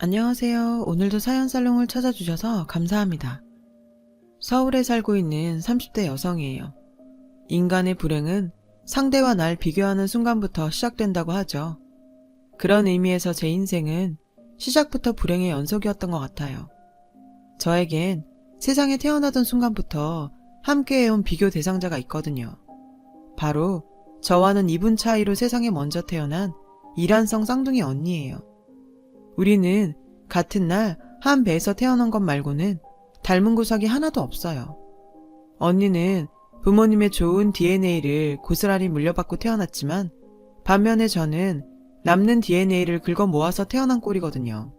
안녕하세요. 오늘도 사연살롱을 찾아주셔서 감사합니다. 서울에 살고 있는 30대 여성이에요. 인간의 불행은 상대와 날 비교하는 순간부터 시작된다고 하죠. 그런 의미에서 제 인생은 시작부터 불행의 연속이었던 것 같아요. 저에겐 세상에 태어나던 순간부터 함께해온 비교 대상자가 있거든요. 바로 저와는 2분 차이로 세상에 먼저 태어난 이란성 쌍둥이 언니예요. 우리는 같은 날 한 배에서 태어난 것 말고는 닮은 구석이 하나도 없어요. 언니는 부모님의 좋은 DNA를 고스란히 물려받고 태어났지만 반면에 저는 남는 DNA를 긁어 모아서 태어난 꼴이거든요.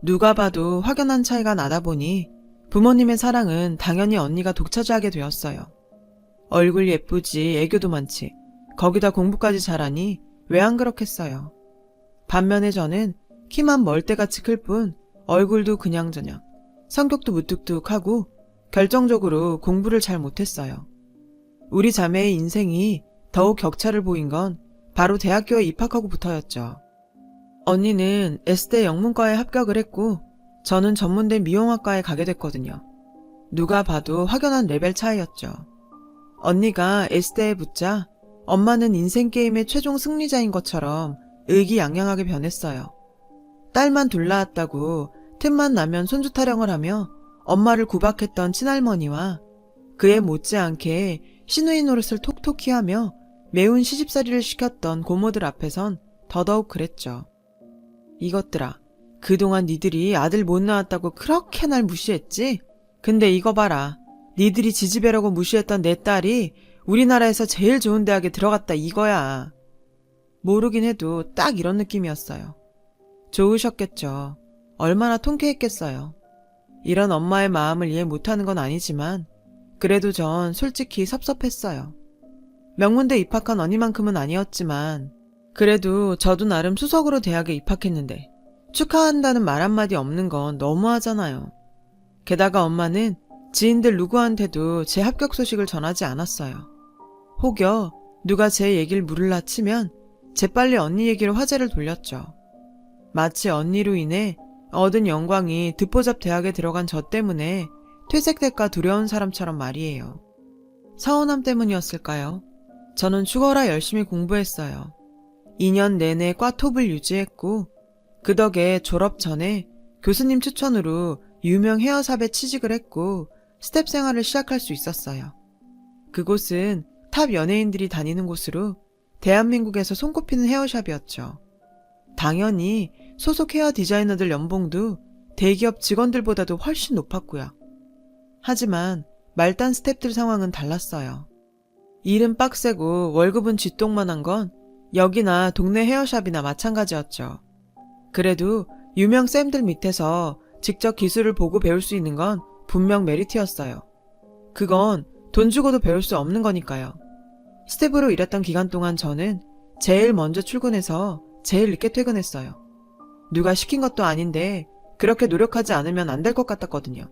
누가 봐도 확연한 차이가 나다 보니 부모님의 사랑은 당연히 언니가 독차지하게 되었어요. 얼굴 예쁘지, 애교도 많지, 거기다 공부까지 잘하니 왜 안 그렇겠어요. 반면에 저는 키만 멀대같이 클 뿐 얼굴도 그냥저냥, 성격도 무뚝뚝하고 결정적으로 공부를 잘 못했어요. 우리 자매의 인생이 더욱 격차를 보인 건 바로 대학교에 입학하고부터였죠. 언니는 S대 영문과에 합격을 했고 저는 전문대 미용학과에 가게 됐거든요. 누가 봐도 확연한 레벨 차이였죠. 언니가 S대에 붙자 엄마는 인생 게임의 최종 승리자인 것처럼 의기양양하게 변했어요. 딸만 둘 낳았다고 틈만 나면 손주 타령을 하며 엄마를 구박했던 친할머니와 그에 못지않게 시누이 노릇을 톡톡히 하며 매운 시집살이를 시켰던 고모들 앞에선 더더욱 그랬죠. 이것들아, 그동안 니들이 아들 못 낳았다고 그렇게 날 무시했지? 근데 이거 봐라. 니들이 지지배라고 무시했던 내 딸이 우리나라에서 제일 좋은 대학에 들어갔다 이거야. 모르긴 해도 딱 이런 느낌이었어요. 좋으셨겠죠. 얼마나 통쾌했겠어요. 이런 엄마의 마음을 이해 못하는 건 아니지만 그래도 전 솔직히 섭섭했어요. 명문대 입학한 언니만큼은 아니었지만 그래도 저도 나름 수석으로 대학에 입학했는데 축하한다는 말 한마디 없는 건 너무하잖아요. 게다가 엄마는 지인들 누구한테도 제 합격 소식을 전하지 않았어요. 혹여 누가 제 얘기를 물으려 치면 재빨리 언니 얘기로 화제를 돌렸죠. 마치 언니로 인해 얻은 영광이 듣보잡 대학에 들어간 저 때문에 퇴색될까 두려운 사람처럼 말이에요. 서운함 때문이었을까요? 저는 죽어라 열심히 공부했어요. 2년 내내 과 톱을 유지했고 그 덕에 졸업 전에 교수님 추천으로 유명 헤어샵에 취직을 했고 스텝 생활을 시작할 수 있었어요. 그곳은 탑 연예인들이 다니는 곳으로 대한민국에서 손꼽히는 헤어샵이었죠. 당연히 소속 헤어 디자이너들 연봉도 대기업 직원들보다도 훨씬 높았고요. 하지만 말단 스텝들 상황은 달랐어요. 일은 빡세고 월급은 쥐똥만한 건 여기나 동네 헤어샵이나 마찬가지였죠. 그래도 유명 쌤들 밑에서 직접 기술을 보고 배울 수 있는 건 분명 메리트였어요. 그건 돈 주고도 배울 수 없는 거니까요. 스텝으로 일했던 기간 동안 저는 제일 먼저 출근해서 제일 늦게 퇴근했어요. 누가 시킨 것도 아닌데 그렇게 노력하지 않으면 안 될 것 같았거든요.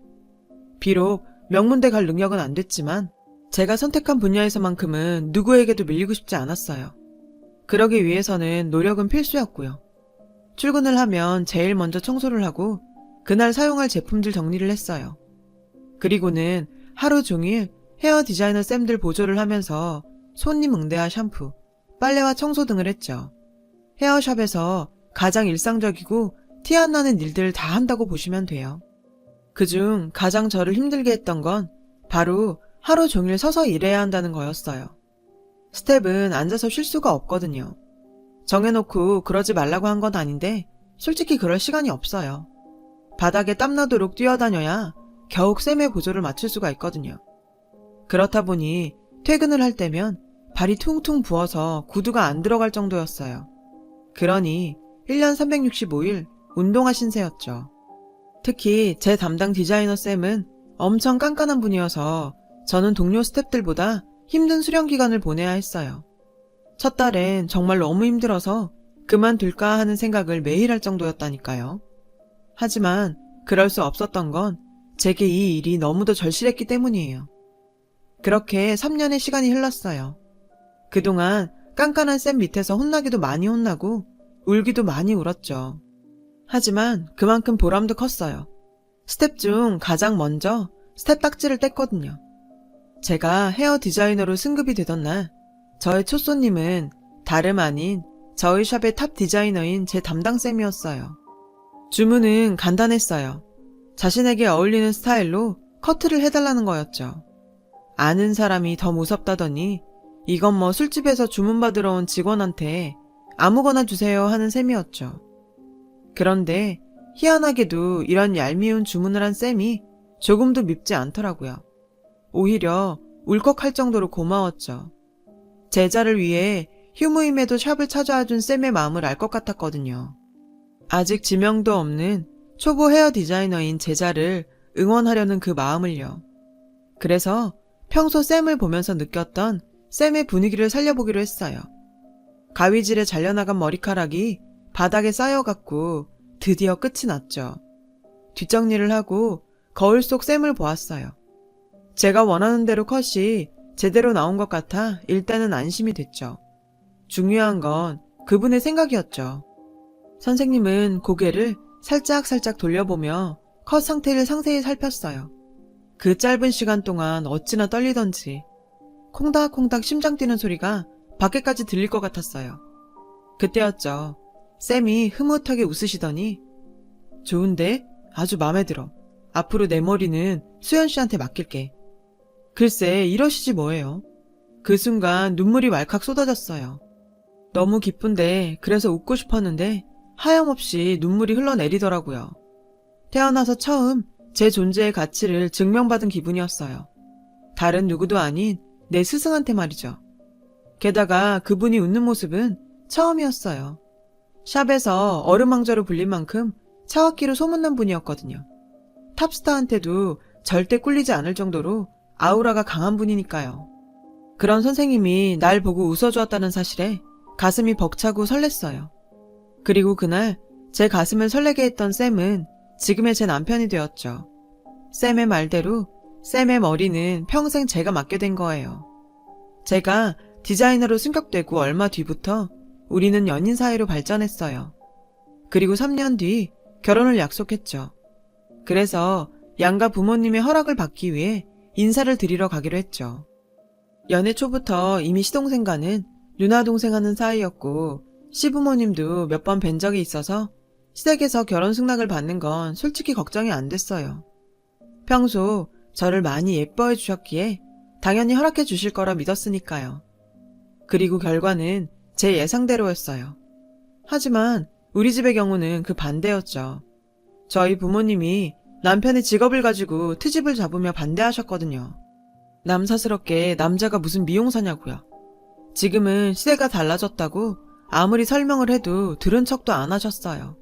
비록 명문대 갈 능력은 안 됐지만 제가 선택한 분야에서만큼은 누구에게도 밀리고 싶지 않았어요. 그러기 위해서는 노력은 필수였고요. 출근을 하면 제일 먼저 청소를 하고 그날 사용할 제품들 정리를 했어요. 그리고는 하루 종일 헤어 디자이너 쌤들 보조를 하면서 손님 응대와 샴푸, 빨래와 청소 등을 했죠. 헤어샵에서 가장 일상적이고 티 안 나는 일들 다 한다고 보시면 돼요. 그중 가장 저를 힘들게 했던 건 바로 하루 종일 서서 일해야 한다는 거였어요. 스텝은 앉아서 쉴 수가 없거든요. 정해놓고 그러지 말라고 한 건 아닌데 솔직히 그럴 시간이 없어요. 바닥에 땀나도록 뛰어다녀야 겨우 쌤의 보조를 맞출 수가 있거든요. 그렇다 보니 퇴근을 할 때면 발이 퉁퉁 부어서 구두가 안 들어갈 정도였어요. 그러니 1년 365일 운동화 신세였죠. 특히 제 담당 디자이너 쌤은 엄청 깐깐한 분이어서 저는 동료 스태프들보다 힘든 수련 기간을 보내야 했어요. 첫 달엔 정말 너무 힘들어서 그만둘까 하는 생각을 매일 할 정도였다니까요. 하지만 그럴 수 없었던 건 제게 이 일이 너무도 절실했기 때문이에요. 그렇게 3년의 시간이 흘렀어요. 그동안 깐깐한 쌤 밑에서 혼나기도 많이 혼나고 울기도 많이 울었죠. 하지만 그만큼 보람도 컸어요. 스텝 중 가장 먼저 스텝 딱지를 뗐거든요. 제가 헤어 디자이너로 승급이 되던 날, 저의 첫 손님은 다름 아닌 저희 샵의 탑 디자이너인 제 담당쌤이었어요. 주문은 간단했어요. 자신에게 어울리는 스타일로 커트를 해달라는 거였죠. 아는 사람이 더 무섭다더니 이건 뭐 술집에서 주문받으러 온 직원한테 아무거나 주세요 하는 셈이었죠. 그런데 희한하게도 이런 얄미운 주문을 한 쌤이 조금도 밉지 않더라고요. 오히려 울컥할 정도로 고마웠죠. 제자를 위해 휴무임에도 샵을 찾아와준 쌤의 마음을 알 것 같았거든요. 아직 지명도 없는 초보 헤어 디자이너인 제자를 응원하려는 그 마음을요. 그래서 평소 쌤을 보면서 느꼈던 쌤의 분위기를 살려보기로 했어요. 가위질에 잘려나간 머리카락이 바닥에 쌓여갖고 드디어 끝이 났죠. 뒷정리를 하고 거울 속 쌤을 보았어요. 제가 원하는 대로 컷이 제대로 나온 것 같아 일단은 안심이 됐죠. 중요한 건 그분의 생각이었죠. 선생님은 고개를 살짝살짝 돌려보며 컷 상태를 상세히 살폈어요. 그 짧은 시간 동안 어찌나 떨리던지 콩닥콩닥 심장 뛰는 소리가 밖에까지 들릴 것 같았어요. 그때였죠. 쌤이 흐뭇하게 웃으시더니 좋은데? 아주 마음에 들어. 앞으로 내 머리는 수연 씨한테 맡길게. 글쎄 이러시지 뭐예요. 그 순간 눈물이 왈칵 쏟아졌어요. 너무 기쁜데 그래서 웃고 싶었는데 하염없이 눈물이 흘러내리더라고요. 태어나서 처음 제 존재의 가치를 증명받은 기분이었어요. 다른 누구도 아닌 내 스승한테 말이죠. 게다가 그분이 웃는 모습은 처음이었어요. 샵에서 어루망저로 불린 만큼 차갑기로 소문난 분이었거든요. 탑스타한테도 절대 꿀리지 않을 정도로 아우라가 강한 분이니까요. 그런 선생님이 날 보고 웃어주었다는 사실에 가슴이 벅차고 설렜어요. 그리고 그날 제 가슴을 설레게 했던 쌤은 지금의 제 남편이 되었죠. 쌤의 말대로 쌤의 머리는 평생 제가 맡게 된 거예요. 제가 디자이너로 승격되고 얼마 뒤부터 우리는 연인 사이로 발전했어요. 그리고 3년 뒤 결혼을 약속했죠. 그래서 양가 부모님의 허락을 받기 위해 인사를 드리러 가기로 했죠. 연애 초부터 이미 시동생과는 누나동생 하는 사이였고 시부모님도 몇 번 뵌 적이 있어서 시댁에서 결혼 승낙을 받는 건 솔직히 걱정이 안 됐어요. 평소 저를 많이 예뻐해 주셨기에 당연히 허락해 주실 거라 믿었으니까요. 그리고 결과는 제 예상대로였어요. 하지만 우리 집의 경우는 그 반대였죠. 저희 부모님이 남편의 직업을 가지고 트집을 잡으며 반대하셨거든요. 남사스럽게 남자가 무슨 미용사냐고요. 지금은 시대가 달라졌다고 아무리 설명을 해도 들은 척도 안 하셨어요.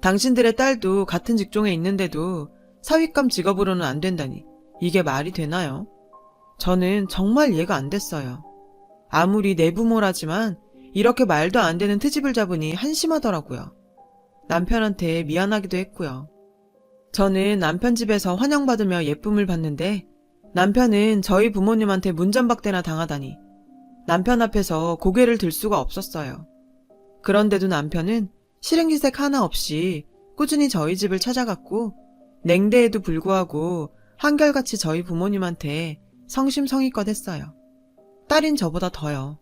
당신들의 딸도 같은 직종에 있는데도 사윗감 직업으로는 안 된다니 이게 말이 되나요? 저는 정말 이해가 안 됐어요. 아무리 내 부모라지만 이렇게 말도 안 되는 트집을 잡으니 한심하더라고요. 남편한테 미안하기도 했고요. 저는 남편 집에서 환영받으며 예쁨을 받는데 남편은 저희 부모님한테 문전박대나 당하다니 남편 앞에서 고개를 들 수가 없었어요. 그런데도 남편은 싫은 기색 하나 없이 꾸준히 저희 집을 찾아갔고 냉대에도 불구하고 한결같이 저희 부모님한테 성심성의껏 했어요. 딸인 저보다 더요.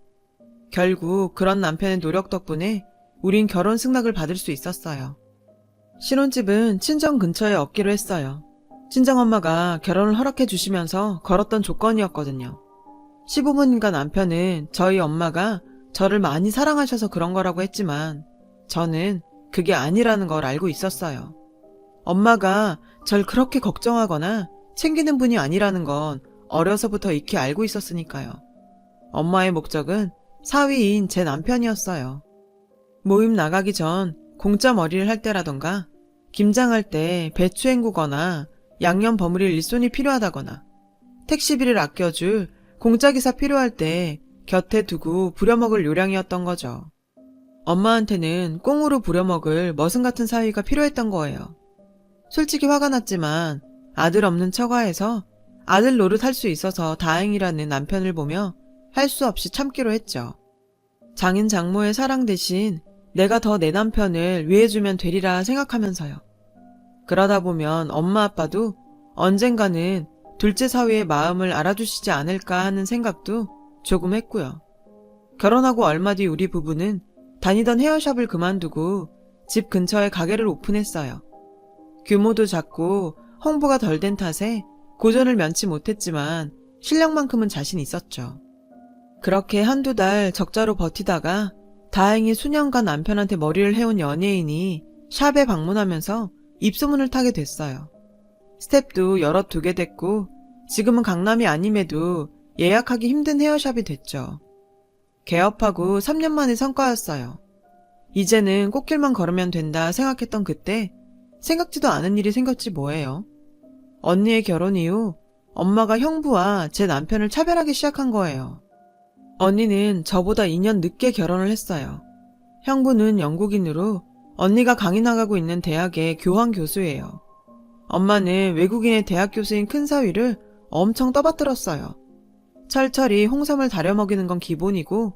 결국 그런 남편의 노력 덕분에 우린 결혼 승낙을 받을 수 있었어요. 신혼집은 친정 근처에 얻기로 했어요. 친정엄마가 결혼을 허락해 주시면서 걸었던 조건이었거든요. 시부모님과 남편은 저희 엄마가 저를 많이 사랑하셔서 그런 거라고 했지만 저는 그게 아니라는 걸 알고 있었어요. 엄마가 절 그렇게 걱정하거나 챙기는 분이 아니라는 건 어려서부터 익히 알고 있었으니까요. 엄마의 목적은 사위인 제 남편이었어요. 모임 나가기 전 공짜 머리를 할 때라던가 김장할 때 배추 헹구거나 양념 버무릴 일손이 필요하다거나 택시비를 아껴줄 공짜기사 필요할 때 곁에 두고 부려먹을 요량이었던 거죠. 엄마한테는 꽁으로 부려먹을 머슴 같은 사위가 필요했던 거예요. 솔직히 화가 났지만 아들 없는 처가에서 아들 노릇할 수 있어서 다행이라는 남편을 보며 할 수 없이 참기로 했죠. 장인 장모의 사랑 대신 내가 더 내 남편을 위해주면 되리라 생각하면서요. 그러다 보면 엄마 아빠도 언젠가는 둘째 사위의 마음을 알아주시지 않을까 하는 생각도 조금 했고요. 결혼하고 얼마 뒤 우리 부부는 다니던 헤어샵을 그만두고 집 근처에 가게를 오픈했어요. 규모도 작고 홍보가 덜 된 탓에 고전을 면치 못했지만 실력만큼은 자신 있었죠. 그렇게 한두 달 적자로 버티다가 다행히 수년간 남편한테 머리를 해온 연예인이 샵에 방문하면서 입소문을 타게 됐어요. 스텝도 여럿 두게 됐고 지금은 강남이 아님에도 예약하기 힘든 헤어샵이 됐죠. 개업하고 3년 만의 성과였어요. 이제는 꽃길만 걸으면 된다 생각했던 그때 생각지도 않은 일이 생겼지 뭐예요. 언니의 결혼 이후 엄마가 형부와 제 남편을 차별하기 시작한 거예요. 언니는 저보다 2년 늦게 결혼을 했어요. 형부는 영국인으로 언니가 강의 나가고 있는 대학의 교환 교수예요. 엄마는 외국인의 대학 교수인 큰 사위를 엄청 떠받들었어요. 철철이 홍삼을 다려 먹이는 건 기본이고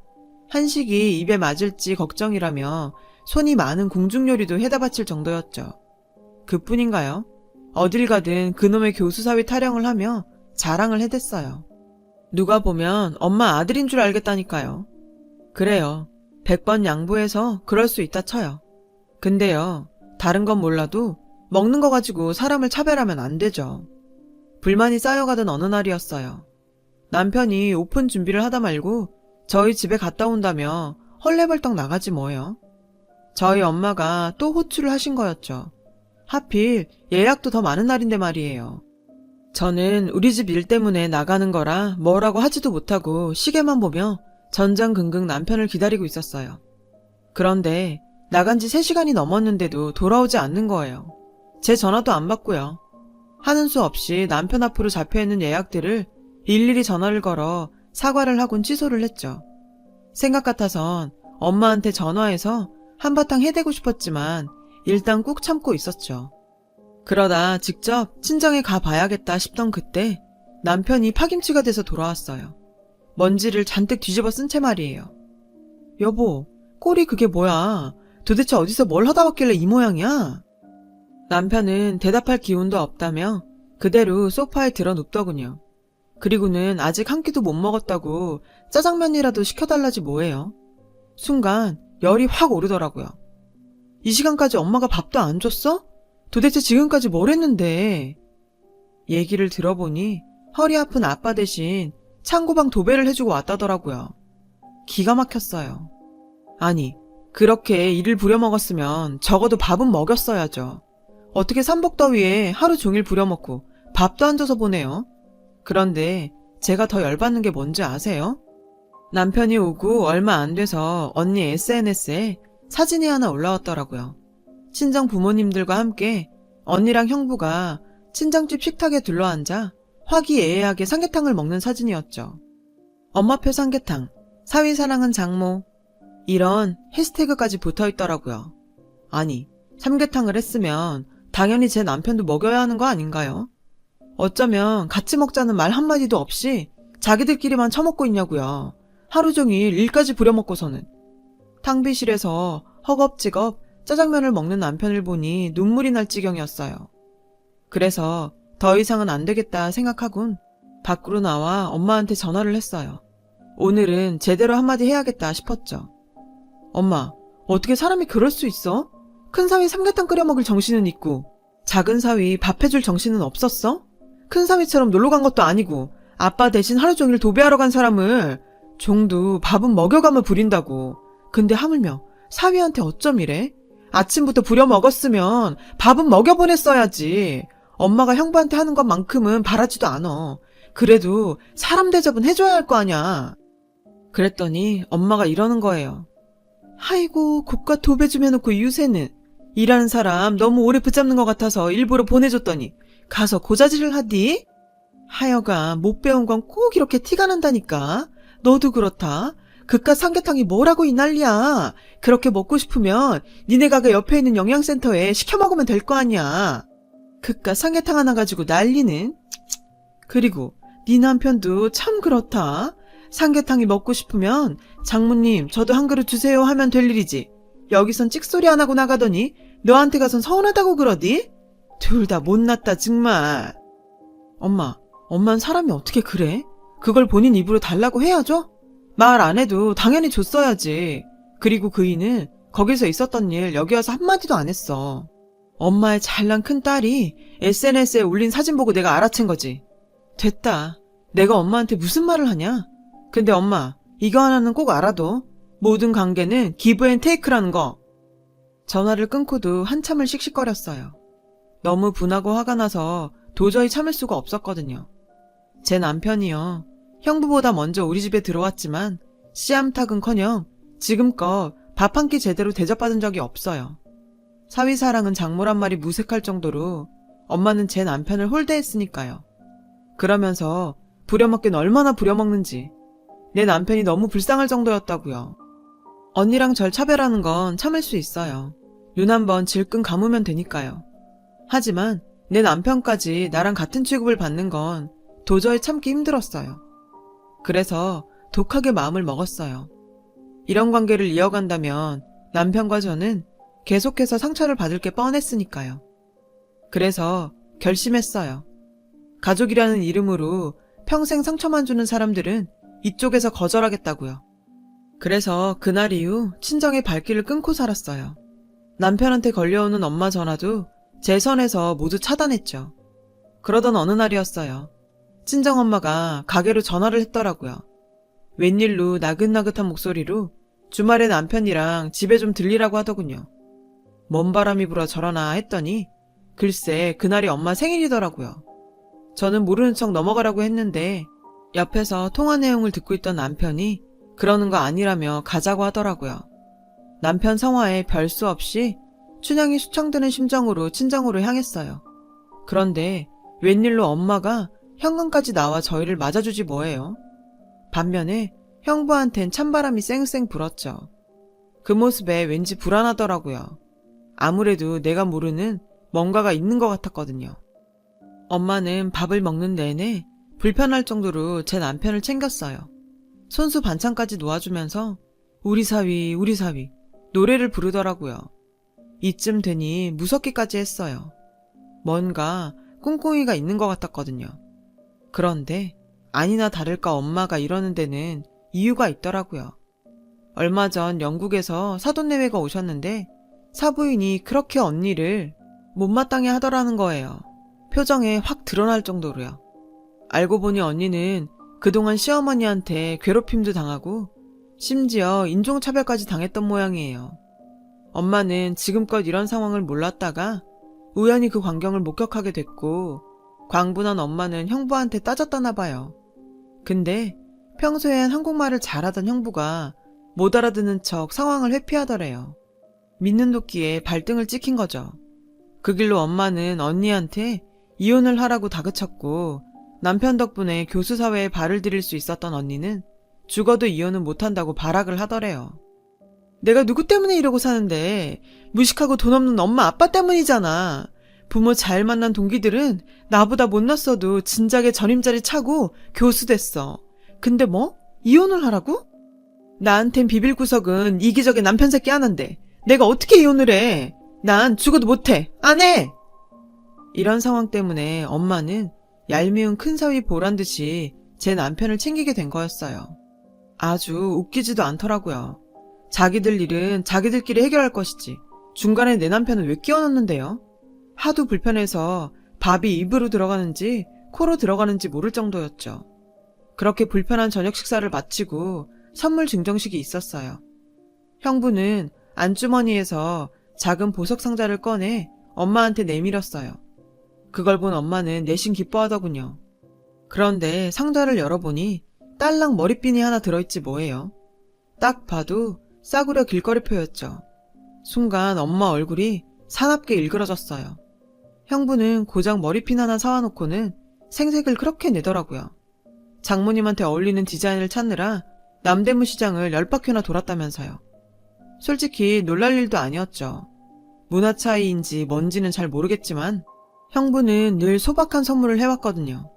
한식이 입에 맞을지 걱정이라며 손이 많은 궁중요리도 해다 바칠 정도였죠. 그뿐인가요? 어딜 가든 그놈의 교수 사위 타령을 하며 자랑을 해댔어요. 누가 보면 엄마 아들인 줄 알겠다니까요. 그래요. 100번 양보해서 그럴 수 있다 쳐요. 근데요, 다른 건 몰라도 먹는 거 가지고 사람을 차별하면 안 되죠. 불만이 쌓여가던 어느 날이었어요. 남편이 오픈 준비를 하다 말고 저희 집에 갔다 온다며 헐레벌떡 나가지 뭐예요. 저희 엄마가 또 호출을 하신 거였죠. 하필 예약도 더 많은 날인데 말이에요. 저는 우리 집 일 때문에 나가는 거라 뭐라고 하지도 못하고 시계만 보며 전전긍긍 남편을 기다리고 있었어요. 그런데 나간 지 3시간이 넘었는데도 돌아오지 않는 거예요. 제 전화도 안 받고요. 하는 수 없이 남편 앞으로 잡혀있는 예약들을 일일이 전화를 걸어 사과를 하곤 취소를 했죠. 생각 같아선 엄마한테 전화해서 한바탕 해대고 싶었지만 일단 꾹 참고 있었죠. 그러다 직접 친정에 가봐야겠다 싶던 그때 남편이 파김치가 돼서 돌아왔어요. 먼지를 잔뜩 뒤집어 쓴 채 말이에요. 여보, 꼴이 그게 뭐야? 도대체 어디서 뭘 하다 왔길래 이 모양이야? 남편은 대답할 기운도 없다며 그대로 소파에 들어 눕더군요. 그리고는 아직 한 끼도 못 먹었다고 짜장면이라도 시켜달라지 뭐예요. 순간 열이 확 오르더라고요. 이 시간까지 엄마가 밥도 안 줬어? 도대체 지금까지 뭘 했는데? 얘기를 들어보니 허리 아픈 아빠 대신 창고방 도배를 해주고 왔다더라고요. 기가 막혔어요. 아니, 그렇게 일을 부려먹었으면 적어도 밥은 먹였어야죠. 어떻게 삼복더위에 하루 종일 부려먹고 밥도 안 줘서 보내요? 그런데 제가 더 열받는 게 뭔지 아세요? 남편이 오고 얼마 안 돼서 언니 SNS에 사진이 하나 올라왔더라고요. 친정 부모님들과 함께 언니랑 형부가 친정집 식탁에 둘러앉아 화기애애하게 삼계탕을 먹는 사진이었죠. 엄마표 삼계탕, 사위 사랑은 장모, 이런 해시태그까지 붙어있더라고요. 아니, 삼계탕을 했으면 당연히 제 남편도 먹여야 하는 거 아닌가요? 어쩌면 같이 먹자는 말 한마디도 없이 자기들끼리만 처먹고 있냐고요. 하루 종일 일까지 부려먹고서는. 탕비실에서 허겁지겁 짜장면을 먹는 남편을 보니 눈물이 날 지경이었어요. 그래서 더 이상은 안 되겠다 생각하곤 밖으로 나와 엄마한테 전화를 했어요. 오늘은 제대로 한마디 해야겠다 싶었죠. 엄마, 어떻게 사람이 그럴 수 있어? 큰 사위 삼계탕 끓여 먹을 정신은 있고 작은 사위 밥 해줄 정신은 없었어? 큰 사위처럼 놀러 간 것도 아니고 아빠 대신 하루 종일 도배하러 간 사람을 종도 밥은 먹여가며 부린다고. 근데 하물며 사위한테 어쩜 이래? 아침부터 부려 먹었으면 밥은 먹여보냈어야지. 엄마가 형부한테 하는 것만큼은 바라지도 않아. 그래도 사람 대접은 해줘야 할 거 아냐. 그랬더니 엄마가 이러는 거예요. 아이고, 국가 도배 좀 해놓고 유세는. 일하는 사람 너무 오래 붙잡는 것 같아서 일부러 보내줬더니 가서 고자질을 하디? 하여간 못 배운 건 꼭 이렇게 티가 난다니까. 너도 그렇다. 그깟 삼계탕이 뭐라고 이 난리야. 그렇게 먹고 싶으면 니네 가게 옆에 있는 영양센터에 시켜 먹으면 될 거 아니야. 그깟 삼계탕 하나 가지고 난리는. 그리고 네 남편도 참 그렇다. 삼계탕이 먹고 싶으면 장모님 저도 한 그릇 주세요 하면 될 일이지. 여기선 찍소리 안 하고 나가더니 너한테 가선 서운하다고 그러디? 둘 다 못났다 정말. 엄만 사람이 어떻게 그래? 그걸 본인 입으로 달라고 해야죠? 말 안 해도 당연히 줬어야지. 그리고 그 이는 거기서 있었던 일 여기 와서 한마디도 안 했어. 엄마의 잘난 큰딸이 SNS에 올린 사진 보고 내가 알아챈 거지. 됐다. 내가 엄마한테 무슨 말을 하냐? 근데 엄마, 이거 하나는 꼭 알아둬. 모든 관계는 기브 앤 테이크라는 거. 전화를 끊고도 한참을 씩씩거렸어요. 너무 분하고 화가 나서 도저히 참을 수가 없었거든요. 제 남편이요. 형부보다 먼저 우리 집에 들어왔지만 씨암탉은커녕 지금껏 밥 한 끼 제대로 대접받은 적이 없어요. 사위사랑은 장모란 말이 무색할 정도로 엄마는 제 남편을 홀대했으니까요. 그러면서 부려먹긴 얼마나 부려먹는지 내 남편이 너무 불쌍할 정도였다고요. 언니랑 절 차별하는 건 참을 수 있어요. 눈 한번 질끈 감으면 되니까요. 하지만 내 남편까지 나랑 같은 취급을 받는 건 도저히 참기 힘들었어요. 그래서 독하게 마음을 먹었어요. 이런 관계를 이어간다면 남편과 저는 계속해서 상처를 받을 게 뻔했으니까요. 그래서 결심했어요. 가족이라는 이름으로 평생 상처만 주는 사람들은 이쪽에서 거절하겠다고요. 그래서 그날 이후 친정의 발길을 끊고 살았어요. 남편한테 걸려오는 엄마 전화도 제 선에서 모두 차단했죠. 그러던 어느 날이었어요. 친정엄마가 가게로 전화를 했더라고요. 웬일로 나긋나긋한 목소리로 주말에 남편이랑 집에 좀 들리라고 하더군요. 먼 바람이 불어 저러나 했더니 글쎄 그날이 엄마 생일이더라고요. 저는 모르는 척 넘어가라고 했는데 옆에서 통화 내용을 듣고 있던 남편이 그러는 거 아니라며 가자고 하더라고요. 남편 성화에 별 수 없이 춘향이 수청드는 심정으로 친정으로 향했어요. 그런데 웬일로 엄마가 현관까지 나와 저희를 맞아주지 뭐예요. 반면에 형부한텐 찬바람이 쌩쌩 불었죠. 그 모습에 왠지 불안하더라고요. 아무래도 내가 모르는 뭔가가 있는 것 같았거든요. 엄마는 밥을 먹는 내내 불편할 정도로 제 남편을 챙겼어요. 손수 반찬까지 놓아주면서 우리 사위 노래를 부르더라고요. 이쯤 되니 무섭기까지 했어요. 뭔가 꿍꿍이가 있는 것 같았거든요. 그런데 아니나 다를까 엄마가 이러는 데는 이유가 있더라고요. 얼마 전 영국에서 사돈내외가 오셨는데 사부인이 그렇게 언니를 못마땅해 하더라는 거예요. 표정에 확 드러날 정도로요. 알고 보니 언니는 그동안 시어머니한테 괴롭힘도 당하고 심지어 인종차별까지 당했던 모양이에요. 엄마는 지금껏 이런 상황을 몰랐다가 우연히 그 광경을 목격하게 됐고 광분한 엄마는 형부한테 따졌다나 봐요. 근데 평소엔 한국말을 잘하던 형부가 못 알아듣는 척 상황을 회피하더래요. 믿는 도끼에 발등을 찍힌 거죠. 그 길로 엄마는 언니한테 이혼을 하라고 다그쳤고 남편 덕분에 교수 사회에 발을 들일 수 있었던 언니는 죽어도 이혼은 못한다고 발악을 하더래요. 내가 누구 때문에 이러고 사는데 무식하고 돈 없는 엄마 아빠 때문이잖아. 부모 잘 만난 동기들은 나보다 못났어도 진작에 전임자리 차고 교수 됐어. 근데 뭐? 이혼을 하라고? 나한텐 비빌 구석은 이기적인 남편 새끼 하나인데 내가 어떻게 이혼을 해? 난 죽어도 못해. 안 해! 이런 상황 때문에 엄마는 얄미운 큰사위 보란듯이 제 남편을 챙기게 된 거였어요. 아주 웃기지도 않더라고요. 자기들 일은 자기들끼리 해결할 것이지 중간에 내 남편은 왜 끼워넣는데요? 하도 불편해서 밥이 입으로 들어가는지 코로 들어가는지 모를 정도였죠. 그렇게 불편한 저녁 식사를 마치고 선물 증정식이 있었어요. 형부는 안주머니에서 작은 보석 상자를 꺼내 엄마한테 내밀었어요. 그걸 본 엄마는 내심 기뻐하더군요. 그런데 상자를 열어보니 딸랑 머리핀이 하나 들어있지 뭐예요. 딱 봐도 싸구려 길거리표였죠. 순간 엄마 얼굴이 사납게 일그러졌어요. 형부는 고작 머리핀 하나 사와놓고는 생색을 그렇게 내더라고요. 장모님한테 어울리는 디자인을 찾느라 남대문 시장을 10바퀴나 돌았다면서요. 솔직히 놀랄 일도 아니었죠. 문화 차이인지 뭔지는 잘 모르겠지만 형부는 늘 소박한 선물을 해왔거든요.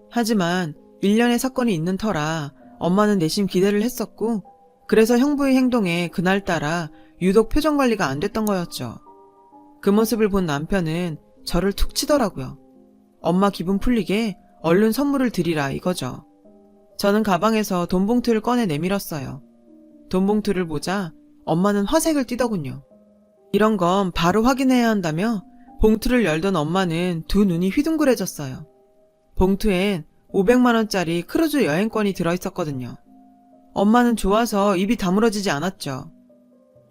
하지만 일련의 사건이 있는 터라 엄마는 내심 기대를 했었고 그래서 형부의 행동에 그날따라 유독 표정 관리가 안 됐던 거였죠. 그 모습을 본 남편은 저를 툭 치더라고요. 엄마 기분 풀리게 얼른 선물을 드리라 이거죠. 저는 가방에서 돈 봉투를 꺼내 내밀었어요. 돈 봉투를 보자 엄마는 화색을 띠더군요. 이런 건 바로 확인해야 한다며 봉투를 열던 엄마는 두 눈이 휘둥그레졌어요. 봉투엔 500만 원짜리 크루즈 여행권이 들어있었거든요. 엄마는 좋아서 입이 다물어지지 않았죠.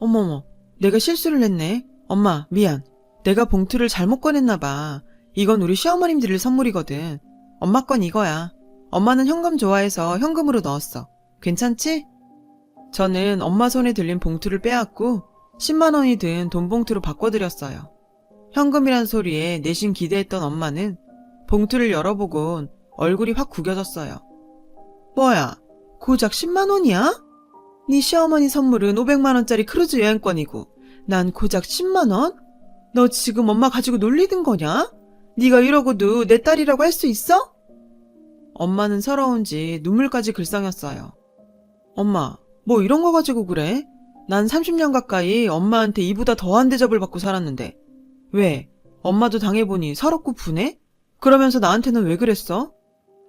어머머, 내가 실수를 했네. 엄마, 미안. 내가 봉투를 잘못 꺼냈나 봐. 이건 우리 시어머님 드릴 선물이거든. 엄마 건 이거야. 엄마는 현금 좋아해서 현금으로 넣었어. 괜찮지? 저는 엄마 손에 들린 봉투를 빼앗고 10만 원이 든 돈 봉투로 바꿔드렸어요. 현금이란 소리에 내심 기대했던 엄마는 봉투를 열어보곤 얼굴이 확 구겨졌어요. 뭐야, 고작 10만 원이야? 네 시어머니 선물은 500만 원짜리 크루즈 여행권이고 난 고작 10만 원? 너 지금 엄마 가지고 놀리는 거냐? 네가 이러고도 내 딸이라고 할 수 있어? 엄마는 서러운지 눈물까지 글썽였어요. 엄마, 뭐 이런 거 가지고 그래? 난 30년 가까이 엄마한테 이보다 더한 대접을 받고 살았는데 왜? 엄마도 당해보니 서럽고 분해? 그러면서 나한테는 왜 그랬어?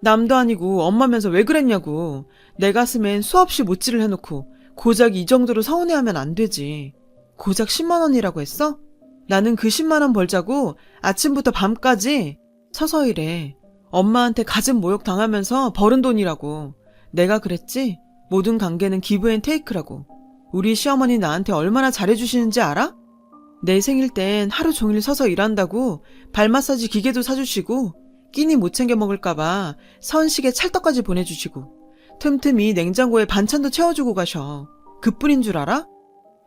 남도 아니고 엄마면서 왜 그랬냐고. 내 가슴엔 수없이 못질을 해놓고 고작 이 정도로 서운해하면 안 되지. 고작 10만 원이라고 했어? 나는 그 10만 원 벌자고 아침부터 밤까지 서서 일해. 엄마한테 갖은 모욕 당하면서 벌은 돈이라고. 내가 그랬지? 모든 관계는 기브 앤 테이크라고. 우리 시어머니 나한테 얼마나 잘해주시는지 알아? 내 생일 땐 하루 종일 서서 일한다고 발 마사지 기계도 사주시고 끼니 못 챙겨 먹을까봐 선식에 찰떡까지 보내주시고 틈틈이 냉장고에 반찬도 채워주고 가셔. 그뿐인 줄 알아?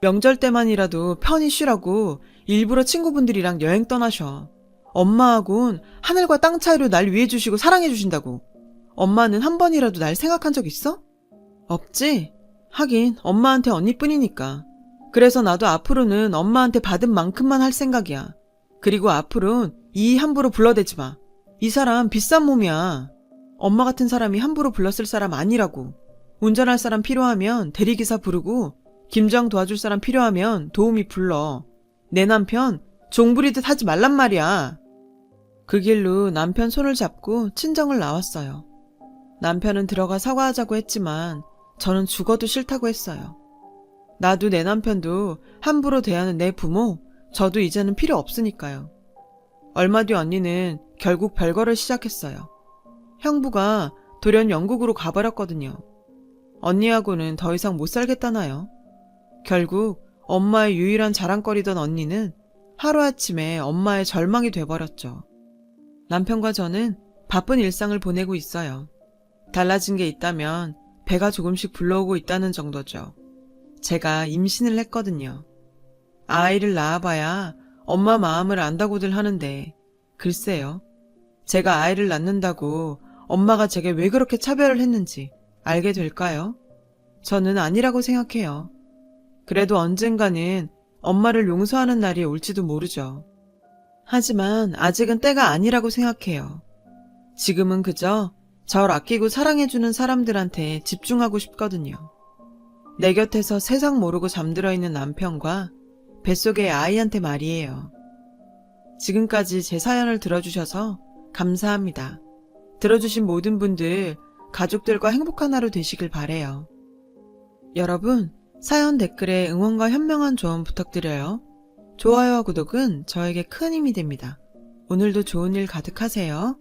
명절 때만이라도 편히 쉬라고 일부러 친구분들이랑 여행 떠나셔. 엄마하고는 하늘과 땅 차이로 날 위해주시고 사랑해주신다고. 엄마는 한 번이라도 날 생각한 적 있어? 없지? 하긴 엄마한테 언니뿐이니까. 그래서 나도 앞으로는 엄마한테 받은 만큼만 할 생각이야. 그리고 앞으로는 이 함부로 불러대지 마. 이 사람 비싼 몸이야. 엄마 같은 사람이 함부로 불렀을 사람 아니라고. 운전할 사람 필요하면 대리기사 부르고 김장 도와줄 사람 필요하면 도우미 불러. 내 남편 종부리듯 하지 말란 말이야. 그 길로 남편 손을 잡고 친정을 나왔어요. 남편은 들어가 사과하자고 했지만 저는 죽어도 싫다고 했어요. 나도 내 남편도 함부로 대하는 내 부모, 저도 이제는 필요 없으니까요. 얼마 뒤 언니는 결국 별거를 시작했어요. 형부가 돌연 영국으로 가버렸거든요. 언니하고는 더 이상 못 살겠다나요. 결국 엄마의 유일한 자랑거리던 언니는 하루아침에 엄마의 절망이 돼버렸죠. 남편과 저는 바쁜 일상을 보내고 있어요. 달라진 게 있다면 배가 조금씩 불러오고 있다는 정도죠. 제가 임신을 했거든요. 아이를 낳아봐야 엄마 마음을 안다고들 하는데 글쎄요. 제가 아이를 낳는다고 엄마가 제게 왜 그렇게 차별을 했는지 알게 될까요? 저는 아니라고 생각해요. 그래도 언젠가는 엄마를 용서하는 날이 올지도 모르죠. 하지만 아직은 때가 아니라고 생각해요. 지금은 그저 절 아끼고 사랑해주는 사람들한테 집중하고 싶거든요. 내 곁에서 세상 모르고 잠들어 있는 남편과 뱃속의 아이한테 말이에요. 지금까지 제 사연을 들어주셔서 감사합니다. 들어주신 모든 분들 가족들과 행복한 하루 되시길 바래요. 여러분, 사연 댓글에 응원과 현명한 조언 부탁드려요. 좋아요와 구독은 저에게 큰 힘이 됩니다. 오늘도 좋은 일 가득하세요.